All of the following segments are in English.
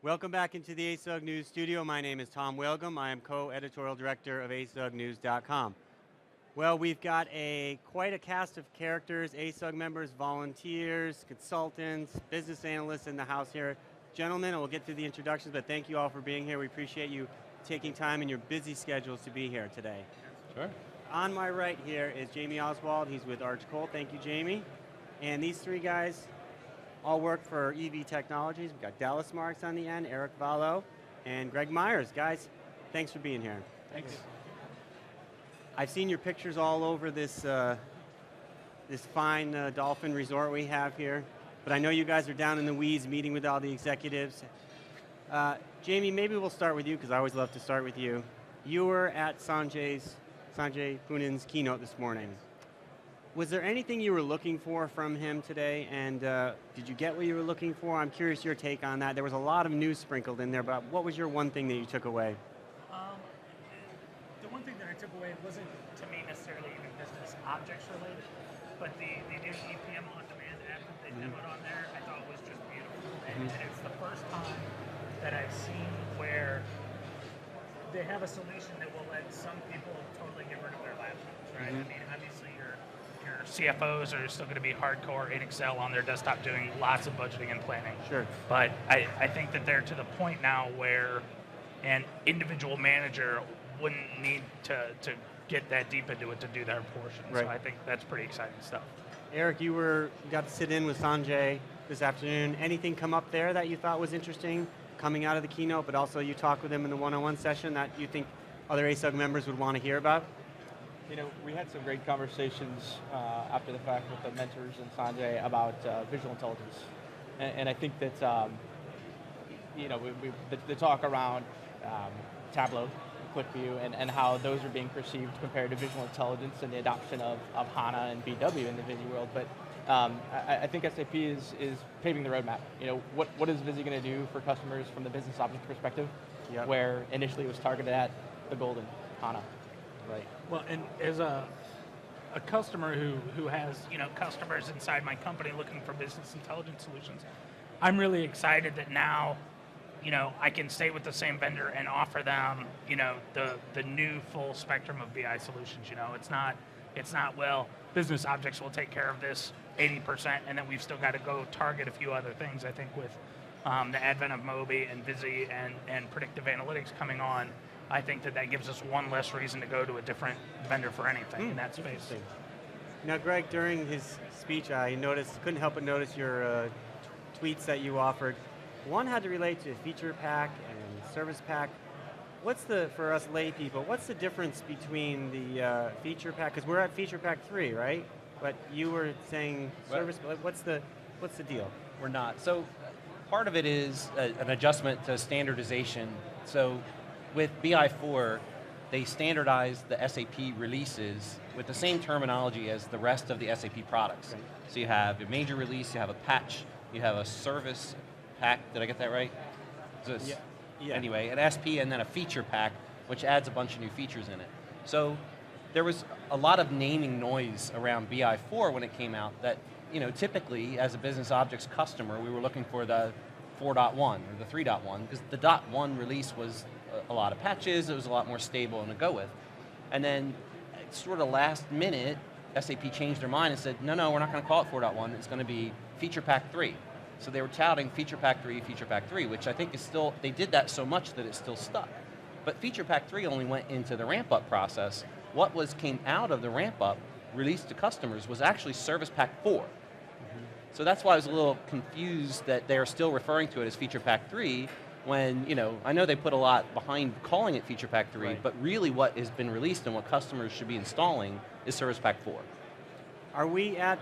Welcome back into the ASUG News Studio. My name is Tom Wilgum. I am co-editorial director of asugnews.com. Well, we've got quite a cast of characters, ASUG members, volunteers, consultants, business analysts in the house here. Gentlemen, we'll get through the introductions, but thank you all for being here. We appreciate you taking time in your busy schedules to be here today. Sure. On my right here is Jamie Oswald. He's with Arch Cole. Thank you, Jamie. And these three guys all work for EV Technologies. We've got Dallas Marks on the end, Eric Vallo, and Greg Myers. Guys, thanks for being here. Thanks. I've seen your pictures all over this fine dolphin resort we have here, but I know you guys are down in the weeds meeting with all the executives. Jamie, maybe we'll start with you, because I always love to start with you. You were at Sanjay Poonan's keynote this morning. Was there anything you were looking for from him today, and did you get what you were looking for? I'm curious your take on that. There was a lot of news sprinkled in there, but what was your one thing that you took away? The one thing that I took away wasn't, to me, necessarily even business objects related, but the new EPM on-demand app that they demoed on there, I thought was just beautiful. And it's the first time that I've seen where they have a solution that will let some people totally get rid of their laptops, right? I mean, obviously your CFOs are still going to be hardcore in Excel on their desktop doing lots of budgeting and planning. Sure. But I think that they're to the point now where an individual manager wouldn't need to get that deep into it to do their portion. Right. So I think that's pretty exciting stuff. Eric, you got to sit in with Sanjay this afternoon. Anything come up there that you thought was interesting coming out of the keynote, but also you talked with him in the one-on-one session that you think other ASUG members would want to hear about? You know, we had some great conversations after the fact with the mentors and Sanjay about visual intelligence. And I think that, you know, the talk around Tableau, QuickView, and how those are being perceived compared to visual intelligence and the adoption of HANA and BW in the Visi world. But I think SAP is paving the roadmap. You know, what is Visi going to do for customers from the business object perspective, where initially it was targeted at the golden HANA. Right. Well, and as a customer who has, you know, customers inside my company looking for business intelligence solutions, I'm really excited that now, you know, I can stay with the same vendor and offer them, you know, the new full spectrum of BI solutions. You know, it's not well, business objects will take care of this 80%, and then we've still got to go target a few other things. I think with the advent of Moby and Visi and predictive analytics coming on, I think that gives us one less reason to go to a different vendor for anything in that space. Now, Greg, during his speech, I couldn't help but notice your tweets that you offered. One had to relate to feature pack and service pack. For us lay people, what's the difference between the feature pack? Because we're at feature pack 3, right? But you were saying service, what's the deal? We're not. So part of it is an adjustment to standardization. So with BI4, they standardized the SAP releases with the same terminology as the rest of the SAP products. Right. So you have a major release, you have a patch, you have a service pack, did I get that right? Yeah. Anyway, an SP and then a feature pack, which adds a bunch of new features in it. So there was a lot of naming noise around BI4 when it came out that, you know, typically as a business objects customer, we were looking for the 4.1 or the 3.1, because the .1 release was a lot of patches, it was a lot more stable and to go with. And then sort of last minute, SAP changed their mind and said, no, we're not going to call it 4.1, it's going to be Feature Pack 3. So they were touting Feature Pack 3, which I think is still, they did that so much that it's still stuck. But Feature Pack 3 only went into the ramp-up process. What came out of the ramp-up, released to customers, was actually Service Pack 4. So that's why I was a little confused that they're still referring to it as Feature Pack 3, when, you know, I know they put a lot behind calling it Feature Pack 3, right. But really what has been released and what customers should be installing is Service Pack 4.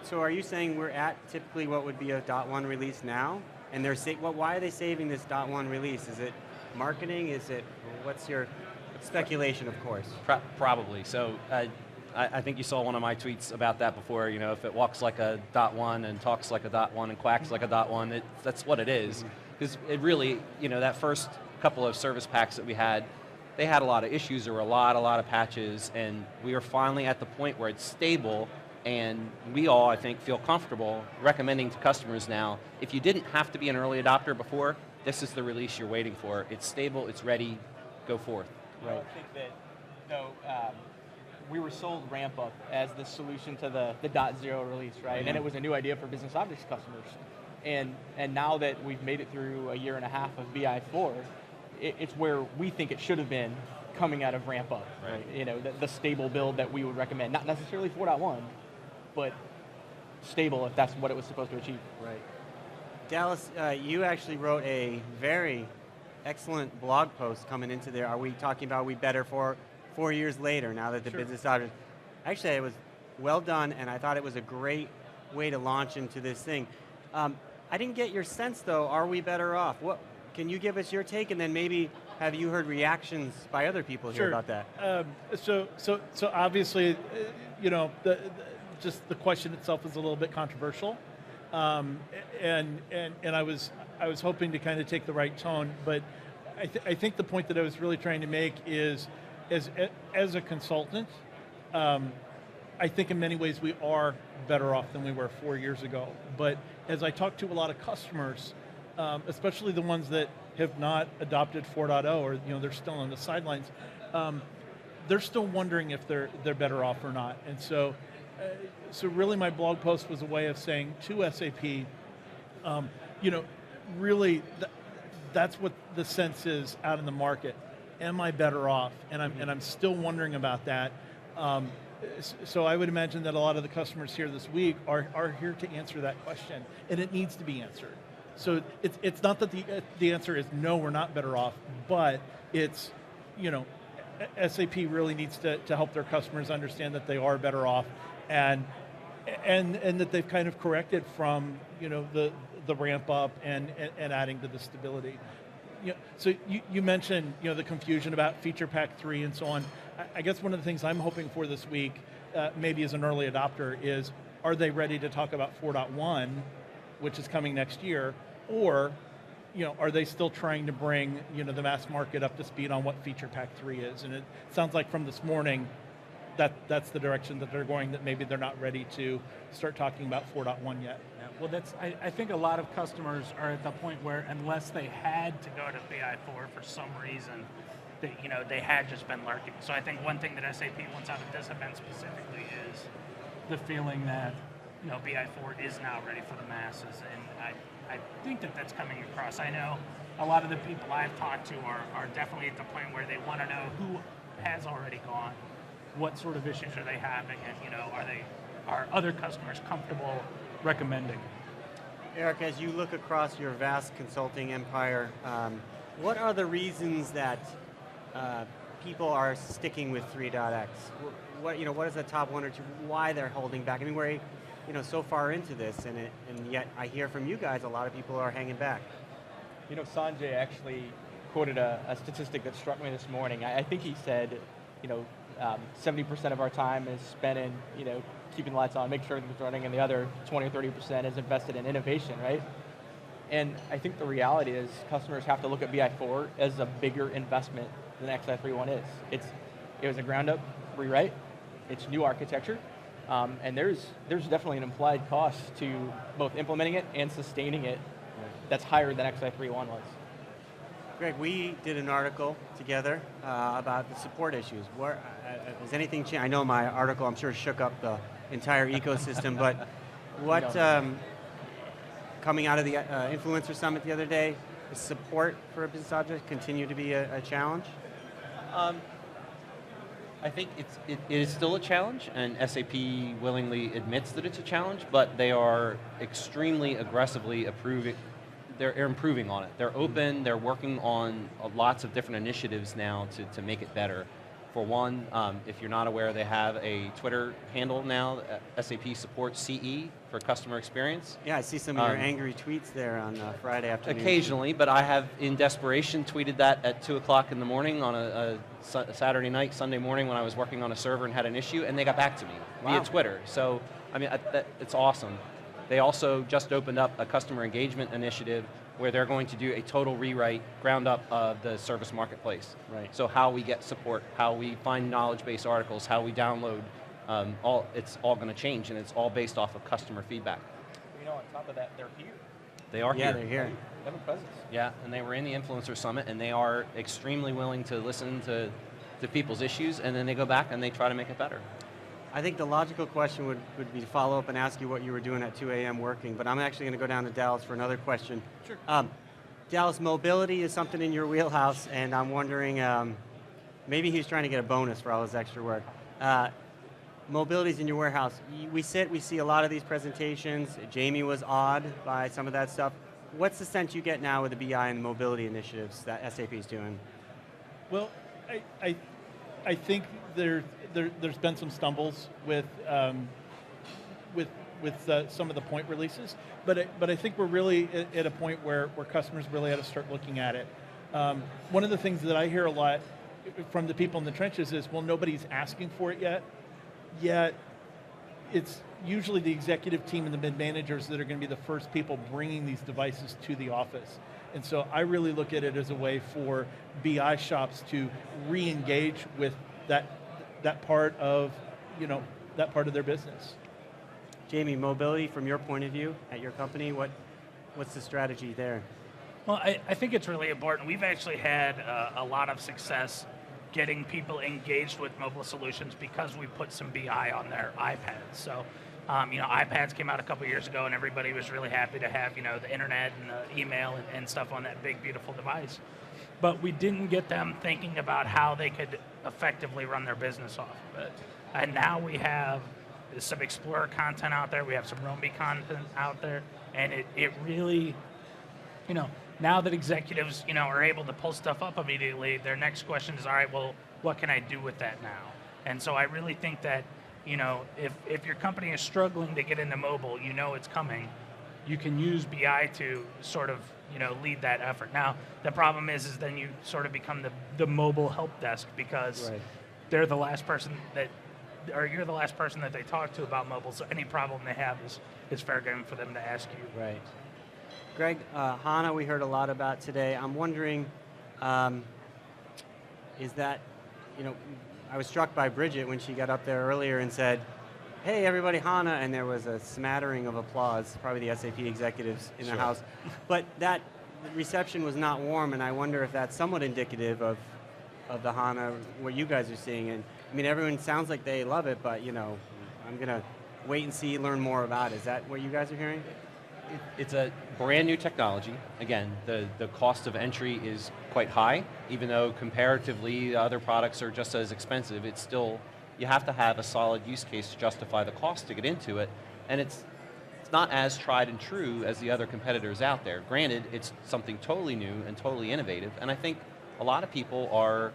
So are you saying we're at typically what would be a .1 release now? And why are they saving this .1 release? Is it marketing? Is it, what's your speculation, of course? Probably. So I think you saw one of my tweets about that before. You know, if it walks like a .1 and talks like a .1 and quacks like a .1, that's what it is. Because it really, you know, that first couple of service packs that we had, they had a lot of issues. There were a lot of patches, and we are finally at the point where it's stable. And we all, I think, feel comfortable recommending to customers now, if you didn't have to be an early adopter before, this is the release you're waiting for. It's stable, it's ready, go forth. Right. I think that, we were sold Ramp Up as the solution to the .0 release, right? Yeah. And it was a new idea for business objects customers. And now that we've made it through a year and a half of BI4, it's where we think it should have been coming out of Ramp Up. Right. The stable build that we would recommend. Not necessarily 4.1, but stable if that's what it was supposed to achieve. Right. Dallas, you actually wrote a very excellent blog post coming into there. Are we talking about we better for 4 years later now that the Sure. business object? Actually, it was well done, and I thought it was a great way to launch into this thing. I didn't get your sense though, are we better off? What, can you give us your take, and then maybe have you heard reactions by other people here about that? So obviously, just the question itself is a little bit controversial, and I was hoping to kind of take the right tone, but I think the point that I was really trying to make is, as a consultant, I think in many ways we are better off than we were 4 years ago. But as I talk to a lot of customers, especially the ones that have not adopted 4.0 or they're still on the sidelines, they're still wondering if they're better off or not. And so really my blog post was a way of saying to SAP, really that's what the sense is out in the market. Am I better off? And I'm still wondering about that. So I would imagine that a lot of the customers here this week are here to answer that question, and it needs to be answered. So it's not that the answer is no, we're not better off, but it's, SAP really needs to help their customers understand that they are better off, and that they've kind of corrected from the ramp up and adding to the stability. So you mentioned the confusion about Feature Pack 3 and so on. I guess one of the things I'm hoping for this week, maybe as an early adopter, is are they ready to talk about 4.1, which is coming next year, or are they still trying to bring the mass market up to speed on what Feature Pack 3 is? And it sounds like from this morning that's the direction that they're going, that maybe they're not ready to start talking about 4.1 yet. Yeah, well, I think a lot of customers are at the point where unless they had to go to BI4 for some reason, they had just been lurking. So I think one thing that SAP wants out of this event specifically is the feeling that BI4 is now ready for the masses, and I think that's coming across. I know a lot of the people I've talked to are definitely at the point where they want to know who has already gone, what sort of issues are they having, and are other customers comfortable recommending? Eric, as you look across your vast consulting empire, what are the reasons that people are sticking with 3.x? What is the top one or two? Why they're holding back? I mean, we're so far into this, and yet I hear from you guys a lot of people are hanging back. Sanjay actually quoted a statistic that struck me this morning. I think he said, 70% of our time is spent in, keeping the lights on, make sure everything's running, and the other 20 or 30% is invested in innovation, right? And I think the reality is customers have to look at BI4 as a bigger investment than XI3.1 is. It was a ground up rewrite, it's new architecture, and there's definitely an implied cost to both implementing it and sustaining it that's higher than XI3.1 was. Greg, we did an article together about the support issues. Has anything changed? I know my article, I'm sure, shook up the entire ecosystem, but what, coming out of the Influencer Summit the other day, is support for a business object continue to be a challenge? I think it is still a challenge, and SAP willingly admits that it's a challenge, but they are extremely aggressively they're improving on it. They're open, they're working on lots of different initiatives now to make it better. For one, if you're not aware, they have a Twitter handle now, SAP Support CE for customer experience. Yeah, I see some of your angry tweets there on Friday afternoon. Occasionally, but I have, in desperation, tweeted that at 2 o'clock in the morning on a Saturday night, Sunday morning when I was working on a server and had an issue, and they got back to me via Twitter. So, I mean, it's awesome. They also just opened up a customer engagement initiative where they're going to do a total rewrite, ground up of the service marketplace. Right. So how we get support, how we find knowledge base articles, how we download it's all going to change, and it's all based off of customer feedback. You know, on top of that, they're here. They are Yeah, here. they're here. They have a presence. Yeah, and they were in the Influencer Summit, and they are extremely willing to listen to people's issues, and then they go back and they try to make it better. I think the logical question would be to follow up and ask you what you were doing at 2 a.m. working, but I'm actually going to go down to Dallas for another question. Sure. Dallas, mobility is something in your wheelhouse, and I'm wondering, maybe he's trying to get a bonus for all his extra work. Mobility's in your warehouse. We see a lot of these presentations. Jamie was awed by some of that stuff. What's the sense you get now with the BI and the mobility initiatives that SAP is doing? Well, I think there's been some stumbles with some of the point releases, but I think we're really at a point where customers really ought to start looking at it. One of the things that I hear a lot from the people in the trenches is, well, nobody's asking for it yet it's usually the executive team and the mid-managers that are going to be the first people bringing these devices to the office. And so I really look at it as a way for BI shops to re-engage with that part of their business. Jamie, mobility from your point of view at your company, what's the strategy there? Well, I think it's really important. We've actually had a lot of success getting people engaged with mobile solutions because we put some BI on their iPads. So, iPads came out a couple years ago, and everybody was really happy to have, the internet and the email and stuff on that big, beautiful device. But we didn't get them thinking about how they could effectively run their business off of it. And now we have some Explorer content out there. We have some Roamby content out there, and it really, now that executives, are able to pull stuff up immediately, their next question is, all right, well, what can I do with that now? And so I really think that, if your company is struggling to get into mobile, it's coming, you can use BI to sort of, lead that effort. Now, the problem is then you sort of become the mobile help desk because they're the last person you're the last person that they talk to about mobile, so any problem they have is fair game for them to ask you. Right. Greg, HANA we heard a lot about today. I'm wondering, is that, I was struck by Bridget when she got up there earlier and said, hey everybody, HANA, and there was a smattering of applause, probably the SAP executives in the house. But that reception was not warm, and I wonder if that's somewhat indicative of the HANA, what you guys are seeing. And I mean, everyone sounds like they love it, but I'm going to wait and see, learn more about it. Is that what you guys are hearing? It's a brand new technology. Again, the cost of entry is quite high, even though comparatively other products are just as expensive. It's still, you have to have a solid use case to justify the cost to get into it, and it's not as tried and true as the other competitors out there. Granted, it's something totally new and totally innovative, and I think a lot of people are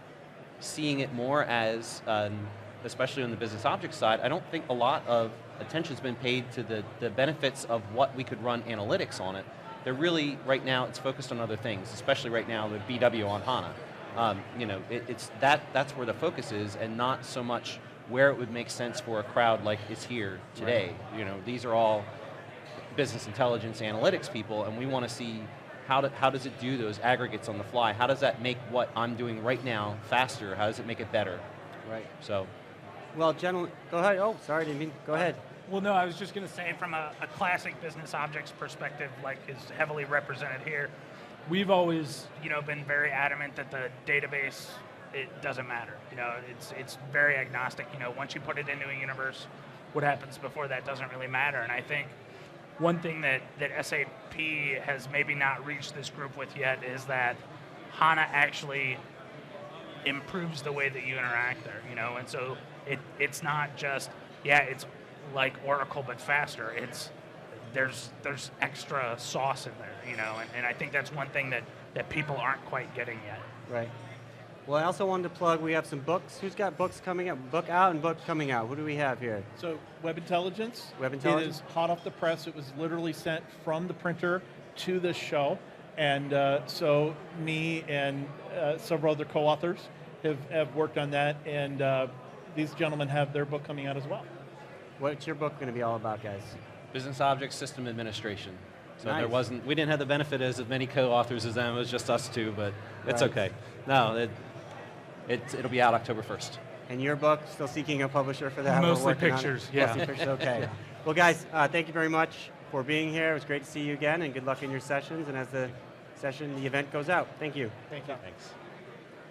seeing it more as, especially on the business object side, I don't think a lot of attention's been paid to the benefits of what we could run analytics on it. They're really, right now, it's focused on other things, especially right now with BW on HANA. That's where the focus is, and not so much where it would make sense for a crowd like is here today. Right. These are all business intelligence analytics people, and we want to see how does it do those aggregates on the fly? How does that make what I'm doing right now faster? How does it make it better? Right. So. Well, gentlemen, go ahead. Oh, sorry, didn't mean, go ahead. Well, no, I was just going to say from a classic business objects perspective, like is heavily represented here, we've always, been very adamant that the database, it doesn't matter. It's very agnostic. Once you put it into a universe, what happens before that doesn't really matter. And I think one thing that SAP has maybe not reached this group with yet is that HANA actually improves the way that you interact there, and so it's not just, it's like Oracle but faster. There's extra sauce in there, and I think that's one thing that people aren't quite getting yet. Right. Well, I also wanted to plug, we have some books. Who's got books coming out? Book out and book coming out. Who do we have here? So Web Intelligence. Web Intelligence. It is hot off the press. It was literally sent from the printer to this show. And so me and several other co-authors have worked on that. And these gentlemen have their book coming out as well. What's your book going to be all about, guys? Business Object System Administration. So Nice. we didn't have the benefit as many co-authors as them. It was just us two, but it's Right. okay. No, it'll be out October 1st. And your book, still seeking a publisher for that? We're Mostly working on it. pictures, yeah. Mostly pictures, okay. Well, guys, thank you very much for being here. It was great to see you again, and good luck in your sessions and as the event goes out. Thank you. Thank you. Thanks.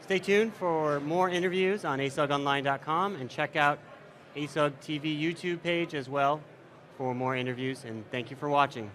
Stay tuned for more interviews on asugonline.com, and check out ASUG TV YouTube page as well for more interviews, and thank you for watching.